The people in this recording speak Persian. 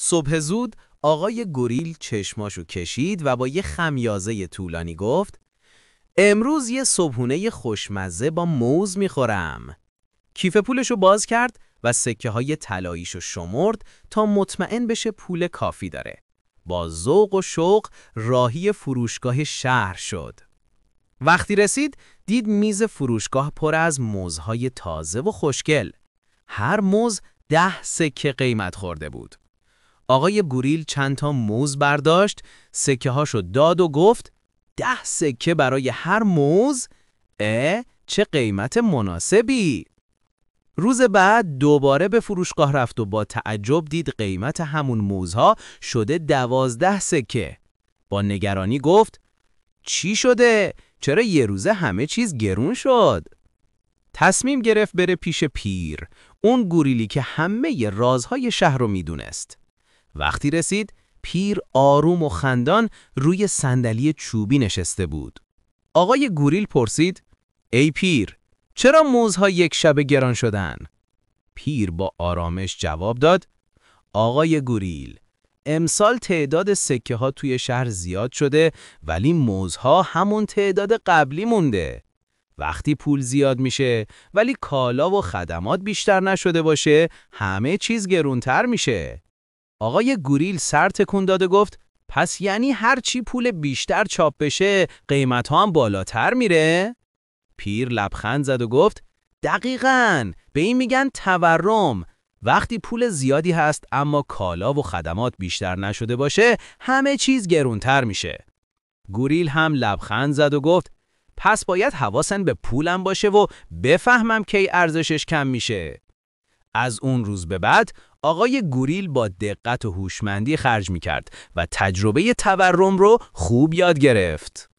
صبح زود آقای گوریل چشماشو کشید و با یه خمیازه طولانی گفت امروز یه صبحونه خوشمزه با موز میخورم. کیف پولشو باز کرد و سکه های طلاییشو شمرد تا مطمئن بشه پول کافی داره. با ذوق و شوق راهی فروشگاه شهر شد. وقتی رسید دید میز فروشگاه پر از موزهای تازه و خوشگل. هر موز 10 سکه قیمت خورده بود. آقای گوریل چند تا موز برداشت، سکه هاشو داد و گفت 10 سکه برای هر موز؟ چه قیمت مناسبی! روز بعد دوباره به فروشگاه رفت و با تعجب دید قیمت همون موزها شده 12 سکه. با نگرانی گفت چی شده؟ چرا یه روزه همه چیز گرون شد؟ تصمیم گرفت بره پیش پیر، اون گوریلی که همه رازهای شهر رو میدونست. وقتی رسید، پیر آروم و خندان روی صندلی چوبی نشسته بود. آقای گوریل پرسید: ای پیر، چرا موزها یک شب گران شدن؟ پیر با آرامش جواب داد: آقای گوریل، امسال تعداد سکه ها توی شهر زیاد شده ولی موزها همون تعداد قبلی مونده. وقتی پول زیاد میشه ولی کالا و خدمات بیشتر نشده باشه همه چیز گرونتر میشه. آقای گوریل سر تکون داد و گفت پس یعنی هر چی پول بیشتر چاپ بشه قیمت ها هم بالاتر میره؟ پیر لبخند زد و گفت دقیقاً، به این میگن تورم. وقتی پول زیادی هست اما کالا و خدمات بیشتر نشده باشه همه چیز گرونتر میشه. گوریل هم لبخند زد و گفت پس باید حواسم به پولم باشه و بفهمم کی ارزشش کم میشه. از اون روز به بعد آقای گوریل با دقت و هوشمندی خرج میکرد و تجربه تورم رو خوب یاد گرفت.